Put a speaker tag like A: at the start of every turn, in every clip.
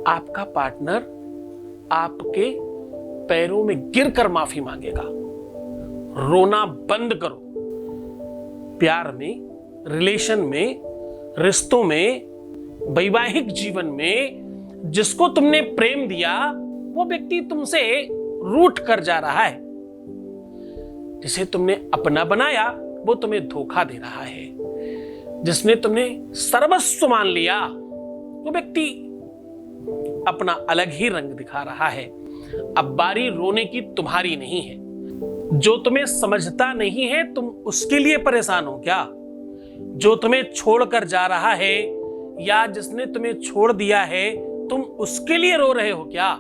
A: आपका पार्टनर आपके पैरों में गिरकर माफी मांगेगा। रोना बंद करो। प्यार में, रिलेशन में, रिश्तों में, वैवाहिक जीवन में जिसको तुमने प्रेम दिया वो व्यक्ति तुमसे रूठ कर जा रहा है। जिसे तुमने अपना बनाया वो तुम्हें धोखा दे रहा है। जिसने तुमने सर्वस्व मान लिया वो व्यक्ति अपना अलग ही रंग दिखा रहा है। अब बारी रोने की तुम्हारी नहीं है। जो तुम्हें समझता नहीं है तुम उसके लिए परेशान हो क्या? जो तुम्हें छोड़कर जा रहा है या जिसने तुम्हें छोड़ दिया है तुम उसके लिए रो रहे हो क्या?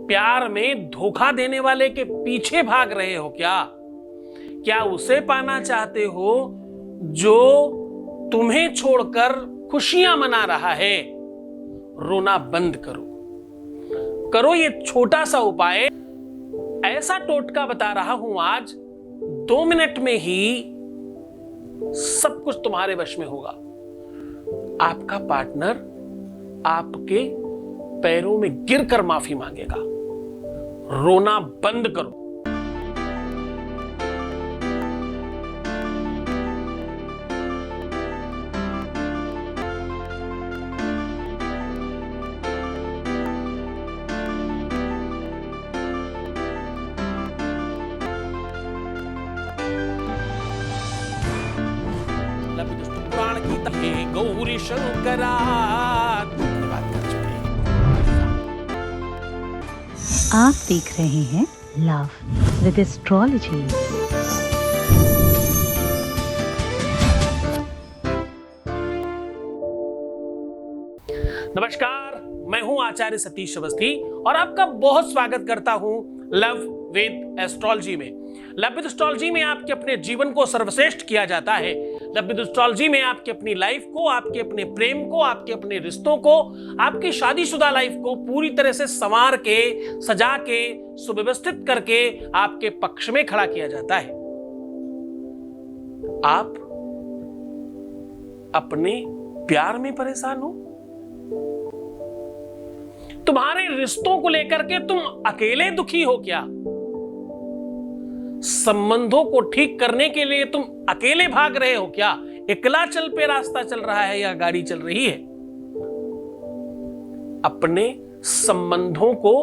A: प्यार में धोखा देने वाले के पीछे भाग रहे हो क्या? क्या उसे पाना चाहते हो जो तुम्हें छोड़कर खुशियां मना रहा है? रोना बंद करो ये छोटा सा उपाय। ऐसा टोटका बता रहा हूं आज, 2 मिनट में ही सब कुछ तुम्हारे वश में होगा। आपका पार्टनर आपके पैरों में गिरकर माफी मांगेगा। रोना बंद करो। पुराण की तहे गौरी शंकरा बात कर चुके हैं।
B: आप देख रहे हैं लव विद एस्ट्रोलॉजी।
A: नमस्कार, मैं हूं आचार्य सतीश अवस्थी और आपका बहुत स्वागत करता हूं लव विद एस्ट्रोलॉजी में। लव विद एस्ट्रोलॉजी में आपके अपने जीवन को सर्वश्रेष्ठ किया जाता है। लव विद एस्ट्रोलॉजी में आपके अपनी लाइफ को, आपके अपने प्रेम को, आपके अपने रिश्तों को, आपकी शादीशुदा लाइफ को पूरी तरह से संवार के, सजा के, सुव्यवस्थित करके आपके पक्ष में खड़ा किया जाता है। आप अपने प्यार में परेशान हो? तुम्हारे रिश्तों को लेकर के तुम अकेले दुखी हो क्या? संबंधों को ठीक करने के लिए तुम अकेले भाग रहे हो क्या? एकला चल पे रास्ता चल रहा है या गाड़ी चल रही है? अपने संबंधों को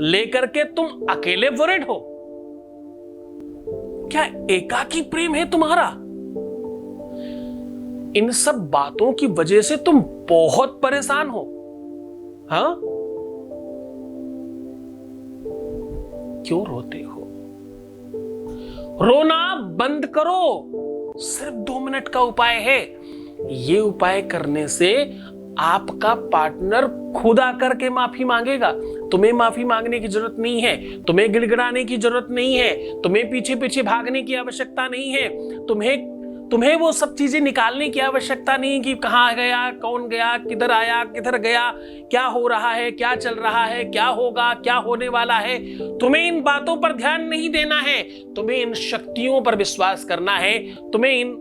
A: लेकर के तुम अकेले वरिड हो क्या? एकाकी प्रेम है तुम्हारा? इन सब बातों की वजह से तुम बहुत परेशान हो। हाँ, क्यों रोते हो? रोना बंद करो। सिर्फ 2 मिनट का उपाय है। ये उपाय करने से आपका पार्टनर खुद आकर के माफी मांगेगा। तुम्हें माफी मांगने की जरूरत नहीं है, तुम्हें गिड़गिड़ाने की जरूरत नहीं है, तुम्हें पीछे पीछे भागने की आवश्यकता नहीं है, तुम्हें वो सब चीजें निकालने की आवश्यकता नहीं कि कहां गया, कौन गया, किधर आया, किधर गया, क्या हो रहा है, क्या चल रहा है, क्या होगा, क्या होने वाला है। तुम्हें इन बातों पर ध्यान नहीं देना है। तुम्हें इन शक्तियों पर विश्वास करना है। तुम्हें इन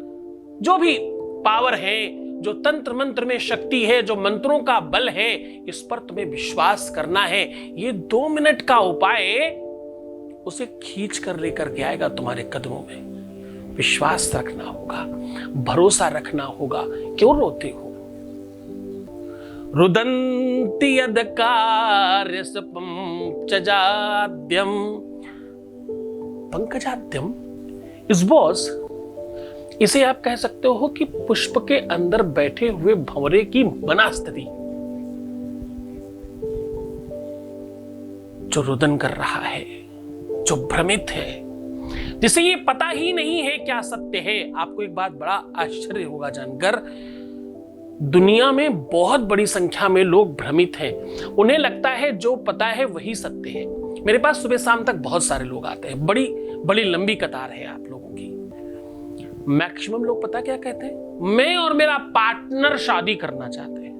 A: जो भी पावर है, जो तंत्र मंत्र में शक्ति है, जो मंत्रों का बल है, इस पर तुम्हें विश्वास करना है। ये 2 मिनट का उपाय उसे खींच कर लेकर के आएगा तुम्हारे कदमों में। विश्वास रखना होगा, भरोसा रखना होगा। क्यों रोते हो? रुदन्ति यद कार्यसपम चजाद्यम पंकजाद्यम इस बॉस, इसे आप कह सकते हो कि पुष्प के अंदर बैठे हुए भंवरे की वनस्पति जो रुदन कर रहा है, जो भ्रमित है, जिसे ये पता ही नहीं है क्या सत्य है। आपको एक बात बड़ा आश्चर्य होगा जानकर, दुनिया में बहुत बड़ी संख्या में लोग भ्रमित हैं। उन्हें लगता है जो पता है वही सत्य है। मेरे पास सुबह शाम तक बहुत सारे लोग आते हैं, बड़ी बड़ी लंबी कतार है आप लोगों की। मैक्सिमम लोग पता क्या कहते हैं? मैं और मेरा पार्टनर शादी करना चाहते हैं।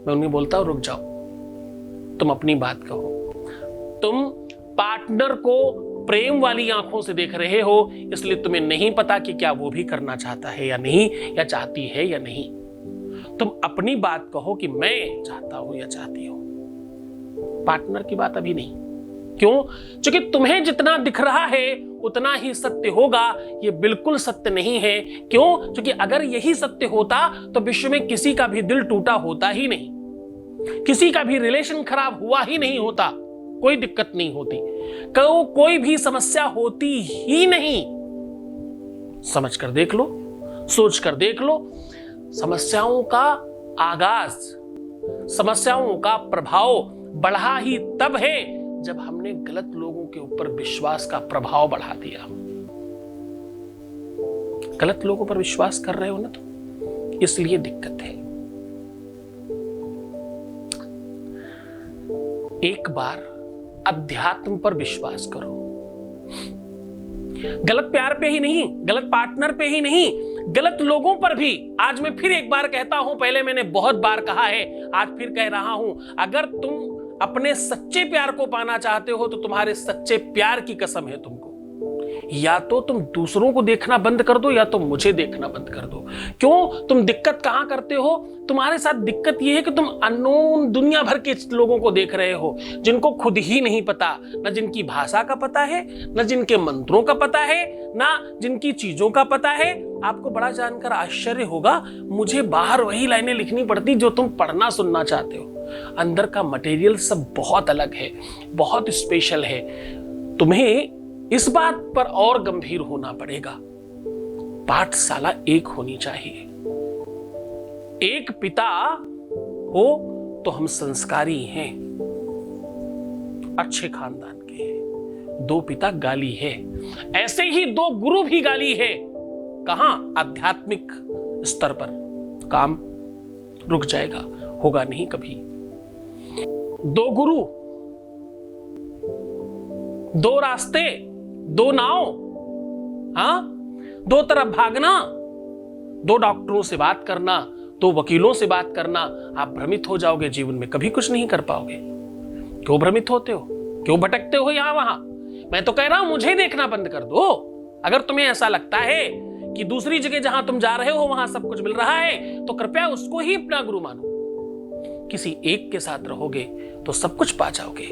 A: मैं उन्हें बोलता हूं रुक जाओ, तुम अपनी बात कहो। तुम पार्टनर को प्रेम वाली आंखों से देख रहे हो, इसलिए तुम्हें नहीं पता कि क्या वो भी करना चाहता है या नहीं, या चाहती है या नहीं। तुम अपनी बात कहो कि मैं चाहता हूं या चाहती हूं, पार्टनर की बात अभी नहीं। क्यों? क्योंकि तुम्हें जितना दिख रहा है उतना ही सत्य होगा, ये बिल्कुल सत्य नहीं है। क्यों? क्योंकि अगर यही सत्य होता तो विश्व में किसी का भी दिल टूटा होता ही नहीं, किसी का भी रिलेशन खराब हुआ ही नहीं होता, कोई दिक्कत नहीं होती, कोई भी समस्या होती ही नहीं। समझ कर देख लो, सोच कर देख लो, समस्याओं का आगाज, समस्याओं का प्रभाव बढ़ा ही तब है जब हमने गलत लोगों के ऊपर विश्वास का प्रभाव बढ़ा दिया। गलत लोगों पर विश्वास कर रहे हो ना, तो इसलिए दिक्कत है। एक बार अध्यात्म पर विश्वास करो, गलत प्यार पे ही नहीं, गलत पार्टनर पे ही नहीं, गलत लोगों पर भी। आज मैं फिर एक बार कहता हूं, पहले मैंने बहुत बार कहा है, आज फिर कह रहा हूं, अगर तुम अपने सच्चे प्यार को पाना चाहते हो तो तुम्हारे सच्चे प्यार की कसम है तुमको, या तो तुम दूसरों को देखना बंद कर दो या तो मुझे देखना बंद कर दो। क्यों? तुम दिक्कत कहां करते हो? तुम्हारे साथ दिक्कत यह है कि तुम अननोन दुनिया भर के लोगों को देख रहे हो, जिनको खुद ही नहीं पता, न जिनकी भाषा का पता है, न जिनके मंत्रों का पता है, ना जिनकी चीजों का पता है। आपको बड़ा जानकर आश्चर्य होगा, मुझे बाहर वही लाइनें लिखनी पड़ती जो तुम पढ़ना सुनना चाहते हो। अंदर का मटेरियल सब बहुत अलग है, बहुत स्पेशल है। तुम्हें इस बात पर और गंभीर होना पड़ेगा। पाठशाला एक होनी चाहिए। एक पिता हो तो हम संस्कारी हैं, अच्छे खानदान के हैं। दो पिता गाली है, ऐसे ही दो गुरु भी गाली है। कहां? आध्यात्मिक स्तर पर काम रुक जाएगा, होगा नहीं कभी। दो गुरु, दो रास्ते, दो नाव, हाँ, दो तरफ भागना, दो डॉक्टरों से बात करना, दो वकीलों से बात करना। आप भ्रमित हो जाओगे, जीवन में कभी कुछ नहीं कर पाओगे। क्यों भ्रमित होते हो? क्यों भटकते हो यहां वहां? मैं तो कह रहा हूं, मुझे देखना बंद कर दो। अगर तुम्हें ऐसा लगता है कि दूसरी जगह जहां तुम जा रहे हो वहां सब कुछ मिल रहा है, तो कृपया उसको ही अपना गुरु मानो। किसी एक के साथ रहोगे तो सब कुछ पा जाओगे।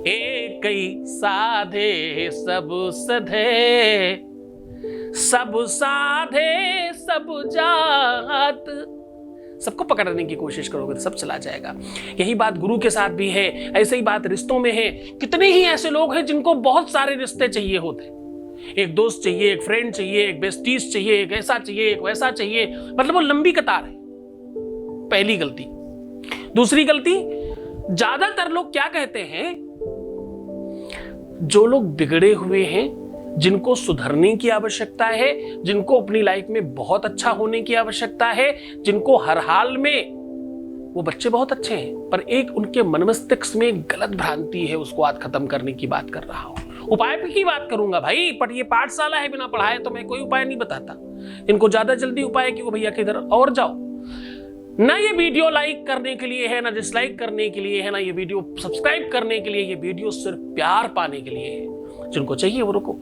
A: एक ही साधे सब सधे, सब साधे सब जात। सबको पकड़ने की कोशिश करोगे तो सब चला जाएगा। यही बात गुरु के साथ भी है, ऐसे ही बात रिश्तों में है। कितने ही ऐसे लोग हैं जिनको बहुत सारे रिश्ते चाहिए होते, एक दोस्त चाहिए, एक फ्रेंड चाहिए, एक बेस्टीज चाहिए, एक ऐसा चाहिए, एक वैसा चाहिए, मतलब वो लंबी कतार है। पहली गलती। दूसरी गलती, ज्यादातर लोग क्या कहते हैं, जो लोग बिगड़े हुए हैं, जिनको सुधरने की आवश्यकता है, जिनको अपनी लाइफ में बहुत अच्छा होने की आवश्यकता है, जिनको हर हाल में, वो बच्चे बहुत अच्छे हैं, पर एक उनके मन मस्तिष्क में गलत भ्रांति है, उसको आज खत्म करने की बात कर रहा हूं। उपाय की बात करूंगा भाई, पर ये पाठशाला है, बिना पढ़ाए तो मैं कोई उपाय नहीं बताता। इनको ज्यादा जल्दी उपाय कि वो भैया किधर और जाओ। ना ये वीडियो लाइक करने के लिए है, ना डिसलाइक करने के लिए है, ना ये वीडियो सब्सक्राइब करने के लिए। ये वीडियो सिर्फ प्यार पाने के लिए है। जिनको चाहिए वो रुको,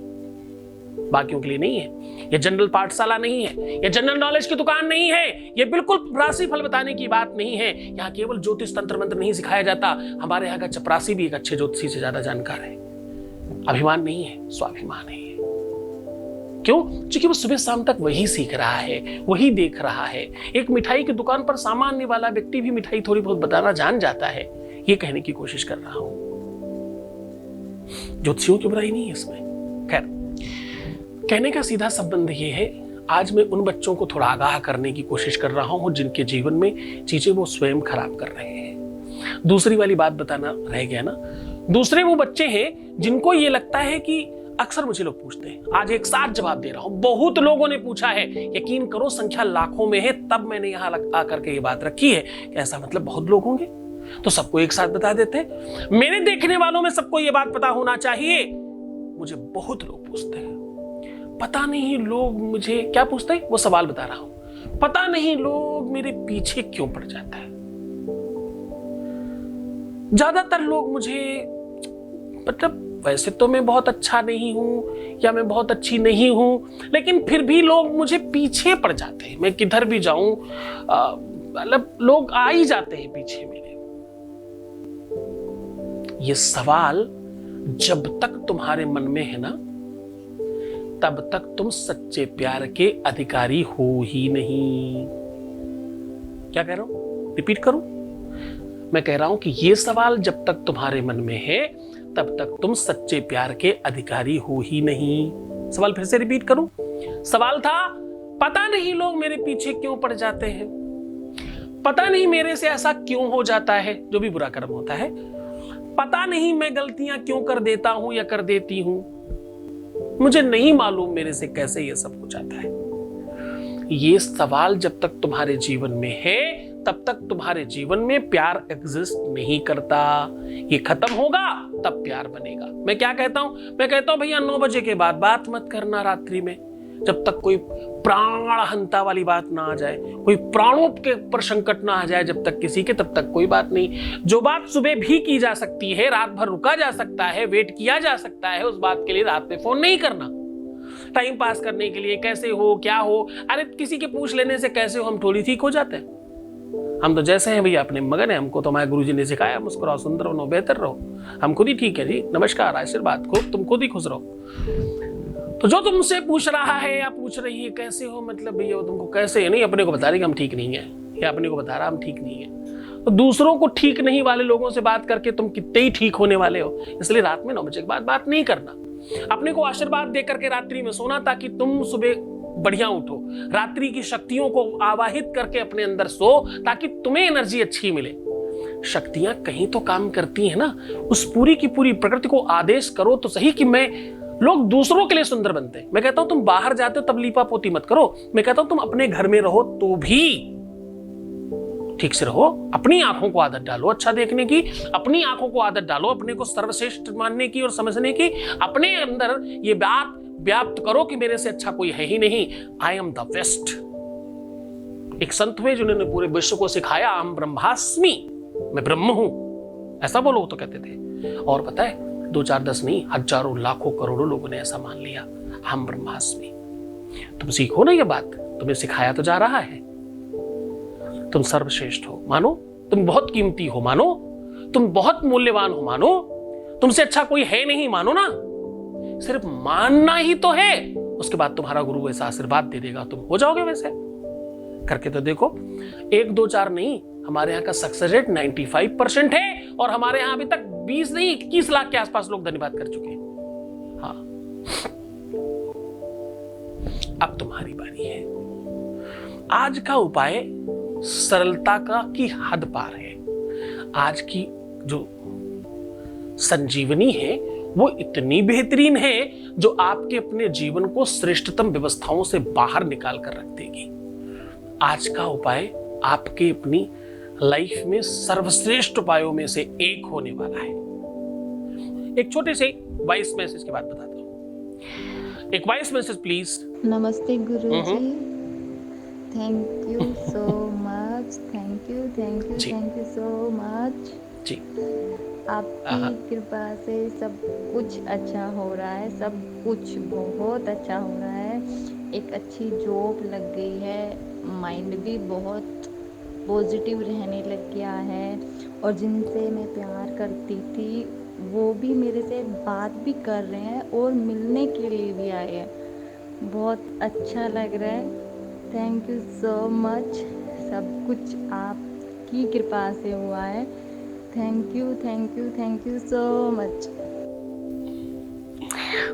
A: बाकियों के लिए नहीं है। ये जनरल पाठशाला नहीं है, ये जनरल नॉलेज की दुकान नहीं है, ये बिल्कुल राशि फल बताने की बात नहीं है। यहाँ केवल ज्योतिष तंत्र मंत्र नहीं सिखाया जाता। हमारे यहाँ का चपरासी भी एक अच्छे ज्योतिषी से ज्यादा जानकार है। अभिमान नहीं है, स्वाभिमान है। क्यों? क्योंकि वो सुबह शाम तक वही सीख रहा है, वही देख रहा है। एक मिठाई की दुकान पर सामान्य वाला व्यक्ति भी मिठाई थोड़ी बहुत बताना जान जाता है। ये कहने की कोशिश कर रहा हूं। ज्योतिषियों की बुराई नहीं है इसमें। खैर, कहने का सीधा संबंध ये है, आज मैं उन बच्चों को थोड़ा आगाह करने की कोशिश कर रहा हूं जिनके जीवन में चीजें वो स्वयं खराब कर रहे हैं। दूसरी वाली बात बताना रह गया ना। दूसरे वो बच्चे हैं जिनको ये लगता है कि, अक्सर मुझे लोग पूछते हैं, आज एक साथ जवाब दे रहा हूं, बहुत लोगों ने पूछा है, यकीन करो संख्या लाखों में है, तब मैंने यहां आकर के ये बात रखी है। ऐसा मतलब बहुत लोग होंगे तो सबको एक साथ बता देते। मेरे देखने वालों में सबको ये बात पता होना चाहिए। मुझे बहुत लोग पूछते हैं, पता नहीं लोग मुझे क्या पूछते हैं, वो सवाल बता रहा हूं, पता नहीं लोग मेरे पीछे क्यों पड़ जाता है। ज्यादातर लोग मुझे, मतलब वैसे तो मैं बहुत अच्छा नहीं हूं या मैं बहुत अच्छी नहीं हूं, लेकिन फिर भी लोग मुझे पीछे पड़ जाते हैं। मैं किधर भी जाऊं, मतलब लोग आ ही जाते हैं पीछे मेरे। ये सवाल जब तक तुम्हारे मन में है ना, तब तक तुम सच्चे प्यार के अधिकारी हो ही नहीं। क्या कह रहा हूं, रिपीट करूं? मैं कह रहा हूं कि ये सवाल जब तक तुम्हारे मन में है, तब तक तुम सच्चे प्यार के अधिकारी हो ही नहीं। सवाल फिर से रिपीट करूं। सवाल था, पता नहीं लोग मेरे पीछे क्यों पड़ जाते हैं, पता नहीं मेरे से ऐसा क्यों हो जाता है, जो भी बुरा कर्म होता है, पता नहीं मैं गलतियां क्यों कर देता हूं या कर देती हूं, मुझे नहीं मालूम मेरे से कैसे ये सब हो जाता है। ये सवाल जब तक तुम्हारे जीवन में है, तब तक तुम्हारे जीवन में प्यार एग्जिस्ट नहीं करता। ये खत्म होगा तब प्यार बनेगा। मैं क्या कहता हूं? मैं कहता हूं भैया 9 बजे के बाद बात मत करना रात्रि में, जब तक कोई प्राण हंता वाली बात ना आ जाए, कोई प्राणों के ऊपर संकट ना आ जाए जब तक किसी के, तब तक कोई बात नहीं। जो बात सुबह भी की जा सकती है, रात भर रुका जा सकता है, वेट किया जा सकता है, उस बात के लिए रात में फोन नहीं करना। टाइम पास करने के लिए कैसे हो, क्या हो, अरे किसी के पूछ लेने से कैसे हो हम थोड़ी ठीक हो जाते हैं। हम तो जैसे हैं भैया अपने मगन है, हमको तो हमारे गुरुजी ने सिखाया, मुस्कुराओ, सुंदर बनो, बेहतर रहो, हम खुद ही ठीक है जी, नमस्कार, आशीर्वाद, खूब तुम खुद ही खुश रहो। तो जो तुमसे पूछ रहा है या पूछ रही है कैसे हो, मतलब भैया वो तुमको कैसे है नहीं, अपने को बता रही कि हम ठीक नहीं है, या अपने को बता रहा हम ठीक नहीं है। तो दूसरों को ठीक नहीं वाले लोगों से बात करके तुम कितने ही ठीक होने वाले हो। इसलिए रात में 9 बजे के बाद बात नहीं करना। अपने को आशीर्वाद दे करके रात्रि में सोना, ताकि तुम सुबह बढ़िया उठो। रात्रि की शक्तियों को आवाहित करके अपने अंदर सो, ताकि तुम्हें एनर्जी अच्छी मिले। शक्तियां कहीं तो काम करती है ना, उस पूरी की पूरी प्रकृति को आदेश करो तो सही कि मैं, लोग दूसरों के लिए सुंदर बनते हैं। मैं कहता हूं तुम बाहर जाते हो तब लीपा पोती मत करो। मैं कहता हूं तुम अपने घर में रहो तो भी ठीक से रहो। अपनी आंखों को आदत डालो अच्छा देखने की, अपनी आंखों को आदत डालो अपने को सर्वश्रेष्ठ मानने की और समझने की। अपने अंदर ये बात व्याप्त करो कि मेरे से अच्छा कोई है ही नहीं, आई एम द बेस्ट। एक संत हुए जिन्होंने पूरे विश्व को सिखाया, अहम ब्रह्मास्मि, मैं ब्रह्म हूं, ऐसा बोलो तो कहते थे। और पता है 2 4 10 नहीं, हजारों लाखों करोड़ों लोगों ने ऐसा मान लिया, हम ब्रह्मास्मि। तुम सीखो ना ये बात, तुम्हें सिखाया तो जा रहा है। तुम सर्वश्रेष्ठ हो मानो, तुम बहुत कीमती हो मानो, तुम बहुत मूल्यवान हो मानो, तुमसे अच्छा कोई है नहीं मानो ना। सिर्फ मानना ही तो है, उसके बाद तुम्हारा गुरु वैसा आशीर्वाद दे देगा, तुम हो जाओगे वैसे। करके तो देखो, 1 2 4 नहीं, हमारे यहाँ का सक्सेस रेट 95% है, और हमारे यहाँ अभी तक 20 नहीं 21 लाख के आसपास लोग धन्यवाद कर चुके हैं। हाँ, अब तुम्हारी बारी है। आज का उपाय सरलता का की हद पार है। आज की जो संजीवनी है वो इतनी बेहतरीन है, जो आपके अपने जीवन को श्रेष्ठतम व्यवस्थाओं से बाहर निकाल कर रख देगी। आज का उपाय आपके अपनी लाइफ में सर्वश्रेष्ठ उपायों में से एक होने वाला है। एक छोटे से वॉइस मैसेज के बाद बताता हूं। एक वॉइस मैसेज प्लीज।
C: नमस्ते गुरुजी, thank you so much, thank you so much
A: जी।
C: आपकी कृपा से सब कुछ अच्छा हो रहा है, सब कुछ बहुत अच्छा हो रहा है। एक अच्छी जॉब लग गई है, माइंड भी बहुत पॉजिटिव रहने लग गया है, और जिनसे मैं प्यार करती थी वो भी मेरे से बात भी कर रहे हैं और मिलने के लिए भी आए हैं। बहुत अच्छा लग रहा है। थैंक यू सो मच, सब कुछ आपकी कृपा से हुआ है। Thank you so much.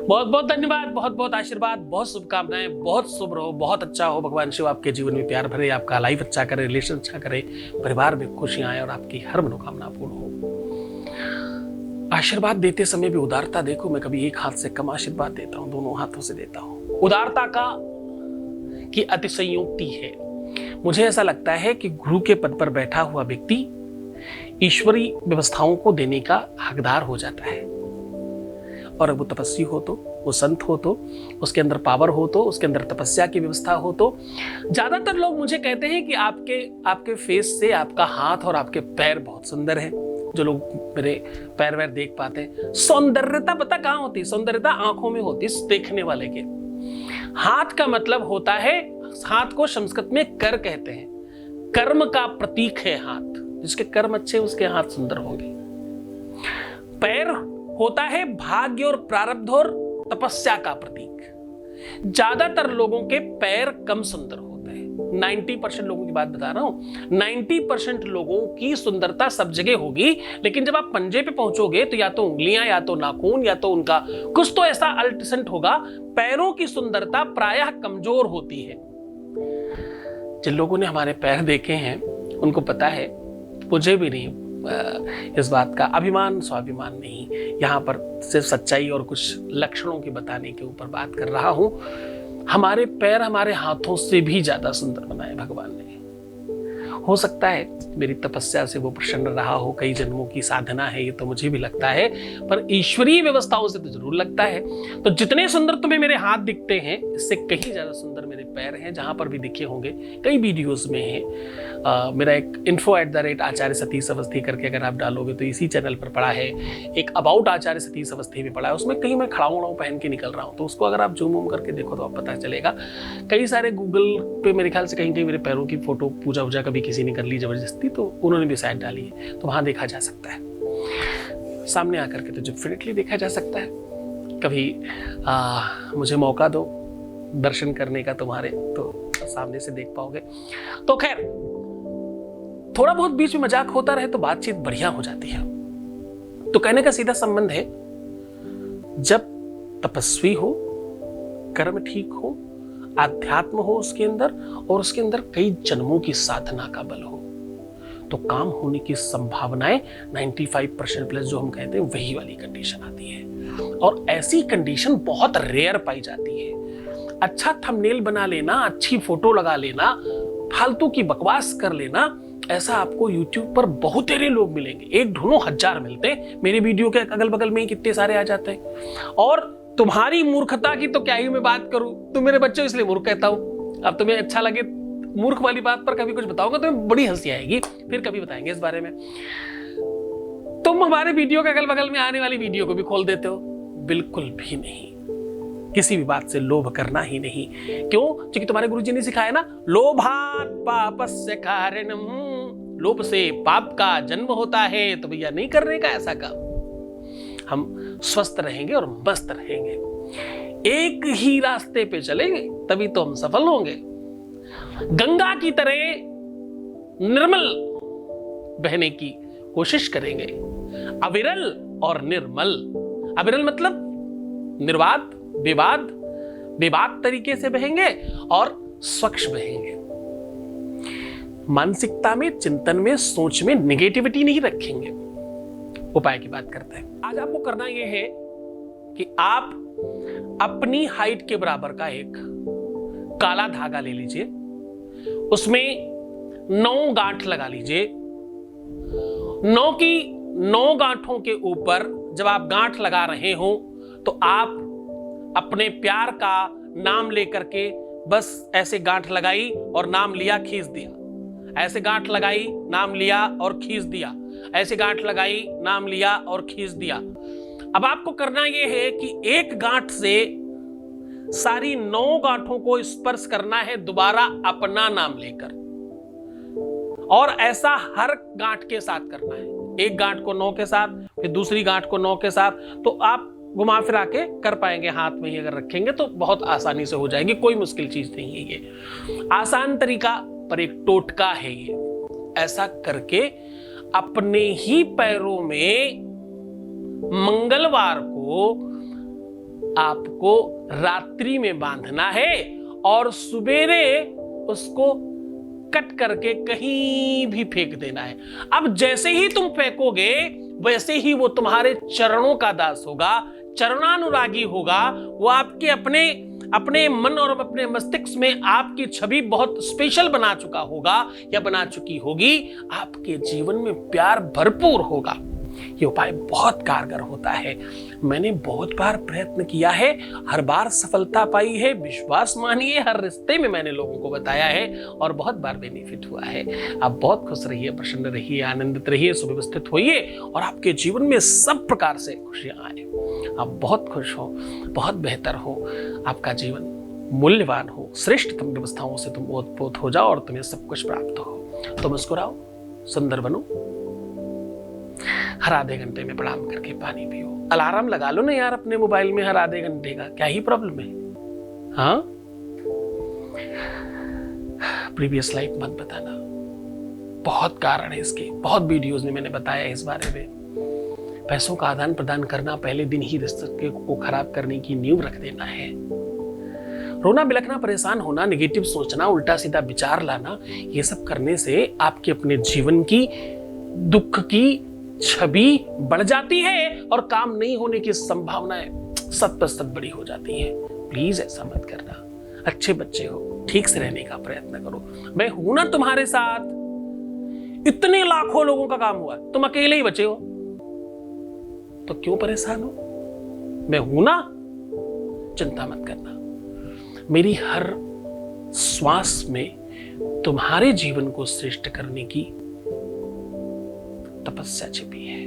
A: बहुत बहुत धन्यवाद, बहुत बहुत आशीर्वाद, बहुत शुभकामनाएं, बहुत शुभ रहो, बहुत अच्छा हो। भगवान शिव आपके जीवन में प्यार भरे, आपका लाइफ अच्छा करे, रिलेशन अच्छा करे, परिवार में खुशियां आए और आपकी हर मनोकामना पूर्ण हो। आशीर्वाद देते समय भी उदारता देखो, मैं कभी एक हाथ से कम आशीर्वाद देता हूं, दोनों हाथों से देता हूं। उदारता की अतिशयोक्ति है। मुझे ऐसा लगता है कि गुरु के पद पर बैठा हुआ व्यक्ति ईश्वरीय व्यवस्थाओं को देने का हकदार हो जाता है, और वो तपस्वी हो तो, वो संत हो तो, उसके अंदर पावर हो तो, उसके अंदर तपस्या की व्यवस्था हो तो। ज्यादातर लोग मुझे कहते हैं कि आपके फेस से आपका हाथ और आपके पैर बहुत सुंदर है। जो लोग मेरे पैर वैर देख पाते हैं, सौंदर्यता पता कहाँ होती है? सौंदर्यता आंखों में होती है, देखने वाले के। हाथ का मतलब होता है, हाथ को संस्कृत में कर कहते हैं। कर्म का प्रतीक है हाथ। जिसके कर्म अच्छे उसके हाथ सुंदर होंगे। पैर होता है भाग्य और प्रारब्ध और तपस्या का प्रतीक। ज्यादातर लोगों के पैर कम सुंदर होते हैं। 90% लोगों की बात बता रहा हूं। 90% लोगों की सुंदरता सब जगह होगी, लेकिन जब आप पंजे पे पहुंचोगे तो या तो उंगलियां, या तो नाखून, या तो उनका कुछ तो ऐसा अल्टरसेंट होगा। पैरों की सुंदरता प्रायः कमजोर होती है। जिन लोगों ने हमारे पैर देखे हैं उनको पता है, मुझे भी नहीं इस बात का अभिमान स्वाभिमान नहीं, यहाँ पर सिर्फ सच्चाई और कुछ लक्षणों के बताने के ऊपर बात कर रहा हूं। हमारे पैर हमारे हाथों से भी ज्यादा सुंदर बनाए भगवान ने। हो सकता है मेरी तपस्या से वो प्रसन्न रहा हो, कई जन्मों की साधना है ये तो मुझे भी लगता है, पर ईश्वरीय व्यवस्थाओं से तो जरूर लगता है। तो जितने सुंदर तुम्हें मेरे हाथ दिखते हैं, इससे कहीं ज्यादा सुंदर मेरे पैर हैं। जहां पर भी दिखे होंगे, कई वीडियोस में है। मेरा एक info@आचार्य सतीश अवस्थी करके अगर आप डालोगे तो इसी चैनल पर पड़ा है। एक अबाउट आचार्य सतीश अवस्थी में पड़ा है, उसमें कहीं मैं खड़ा पहन के निकल रहा हूँ, तो उसको अगर आप जूम वूम करके देखो तो आप पता चलेगा। कई सारे गूगल पे मेरे ख्याल से कहीं कहीं मेरे पैरों की फोटो पूजा वूजा कभी किसी ने कर ली जबरदस्ती, तो उन्होंने भी शायद डाली है, तो वहां देखा जा सकता है। सामने आकर के तो डेफिनेटली देखा जा सकता है। कभी मुझे मौका दो दर्शन करने का तुम्हारे, तो सामने से देख पाओगे। तो खैर, थोड़ा बहुत बीच में मजाक होता रहे तो बातचीत बढ़िया हो जाती है। तो कहने का सीधा संबंध है, जब तपस्वी हो, कर्म ठीक हो, आध्यात्म हो उसके अंदर, और उसके अंदर कई जन्मों की साधना का बल हो, तो काम होने की संभावनाएं 95% प्लस जो हम कहते हैं वही वाली कंडीशन आती है। और ऐसी कंडीशन बहुत रेयर पाई जाती है। अच्छा थंबनेल बना लेना, अच्छी फोटो लगा लेना, फालतू की बकवास कर लेना, ऐसा आपको YouTube पर बहुत तेरे लोग मिलेंगे। एक ढूंढो 1000 मिलते हैं। मेरे वीडियो के अगल बगल में ही कितने सारे आ जाते हैं। और तुम्हारी मूर्खता की तो क्या ही मैं बात करूं, तुम मेरे बच्चों इसलिए मूर्ख कहता हूं। अब तुम्हें अच्छा लगे मूर्ख वाली बात पर कभी कुछ बताऊंगा तो बड़ी हंसी आएगी, फिर कभी बताएंगे इस बारे में। तुम हमारे वीडियो के अगल बगल में आने वाली वीडियो को भी खोल देते हो। बिल्कुल भी नहीं, किसी भी बात से लोभ करना ही नहीं। क्यों? क्योंकि तुम्हारे गुरुजी ने सिखाया ना, लोभात पापस्य कारणम, लोभ से पाप का जन्म होता है। तो भैया नहीं करने का ऐसा काम। हम स्वस्थ रहेंगे और मस्त रहेंगे, एक ही रास्ते पे चलेंगे, तभी तो हम सफल होंगे। गंगा की तरह निर्मल बहने की कोशिश करेंगे, अविरल और निर्मल। अविरल मतलब निर्वाद, विवाद तरीके से बहेंगे और स्वच्छ बहेंगे। मानसिकता में, चिंतन में, सोच में नेगेटिविटी नहीं रखेंगे। उपाय की बात करते हैं। आज आपको करना यह है कि आप अपनी हाइट के बराबर का एक काला धागा ले लीजिए, उसमें 9 गांठ लगा लीजिए। 9 की 9 गांठों के ऊपर जब आप गांठ लगा रहे हो तो आप अपने प्यार का नाम लेकर के बस ऐसे गांठ लगाई और नाम लिया, खींच दिया। ऐसे गांठ लगाई, नाम लिया और खींच दिया। ऐसे गांठ लगाई, नाम लिया और खींच दिया। अब आपको करना यह है कि एक गांठ से सारी 9 गांठों को स्पर्श करना है दोबारा अपना नाम लेकर, और ऐसा हर गांठ के साथ करना है। एक गांठ को 9 के साथ, फिर दूसरी गांठ को 9 के साथ। तो आप घुमा फिरा के कर पाएंगे, हाथ में ही अगर रखेंगे तो बहुत आसानी से हो जाएगी। कोई मुश्किल चीज नहीं है ये, आसान तरीका पर एक टोटका है ये। ऐसा करके अपने ही पैरों में मंगलवार को आपको रात्रि में बांधना है और सवेरे उसको कट करके कहीं भी फेंक देना है। अब जैसे ही तुम फेंकोगे वैसे ही वो तुम्हारे चरणों का दास होगा, चरणानुरागी होगा। वो आपके अपने मन और अपने मस्तिष्क में आपकी छवि बहुत स्पेशल बना चुका होगा या बना चुकी होगी। आपके जीवन में प्यार भरपूर होगा। ये उपाय बहुत कारगर होता है। मैंने बहुत बार प्रयत्न किया है, हर बार सफलता पाई है। विश्वास मानिए, हर रिश्ते में मैंने लोगों को बताया है और बहुत बार बेनिफिट हुआ है। आप बहुत खुश रहिए, प्रसन्न रहिए, आनंदित रहिए, सुव्यवस्थित होइए और आपके जीवन में सब प्रकार से खुशियां आए। आप बहुत खुश हो, बहुत बेहतर हो, आपका जीवन मूल्यवान हो, श्रेष्ठतम व्यवस्थाओं से तुम ओतप्रोत हो जाओ और तुम्हें सब कुछ प्राप्त हो। तो मुस्कुराओ, सुंदर बनो, हर आधे घंटे में प्रणाम करके पानी पियो। अलार्म लगा लो ना यार अपने मोबाइल में हर आधे घंटे का, क्या ही प्रॉब्लम है? हाँ, प्रीवियस लाइफ मत बताना, बहुत कारण है इसके, बहुत वीडियोस में मैंने बताया इस बारे में। पैसों का आदान प्रदान करना पहले दिन ही रिश्ते को खराब करने की नींव रख देना है। रोना, बिलखना, परेशान होना, नेगेटिव सोचना, उल्टा सीधा विचार लाना, ये सब करने से आपके अपने जीवन की दुख की छवि बढ़ जाती है और काम नहीं होने की संभावनाएं 100% बड़ी हो जाती हैं। प्लीज ऐसा मत करना। अच्छे बच्चे हो, ठीक से रहने का प्रयत्न करो। मैं हूं ना तुम्हारे साथ। इतने लाखों लोगों का काम हुआ, तुम अकेले ही बचे हो, तो क्यों परेशान हो? मैं हूं ना, चिंता मत करना। मेरी हर श्वास में तुम्हारे जीवन को श्रेष्ठ करने की तपस्या छिपी है।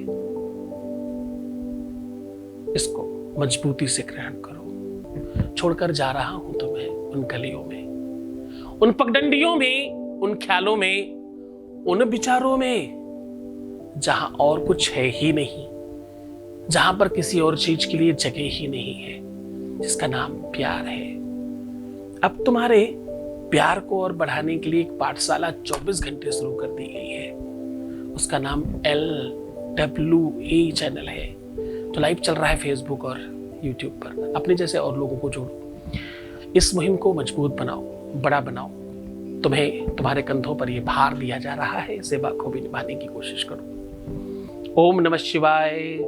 A: इसको मजबूती से ग्रहण करो। छोड़कर जा रहा हूं तुम्हें उन गलियों में, उन पगडंडियों में, उन ख्यालों में, उन विचारों में जहां और कुछ है ही नहीं, जहां पर किसी और चीज के लिए जगह ही नहीं है, जिसका नाम प्यार है। अब तुम्हारे प्यार को और बढ़ाने के लिए एक पाठशाला 24 घंटे शुरू कर दी गई है। उसका नाम LWA चैनल है, जो लाइव चल रहा है फेसबुक और यूट्यूब पर। अपने जैसे और लोगों को जोड़ो, इस मुहिम को मजबूत बनाओ, बड़ा बनाओ। तुम्हें तुम्हारे कंधों पर यह भार दिया जा रहा है, इसे बखूबी निभाने की कोशिश करो। ओम नमः शिवाय।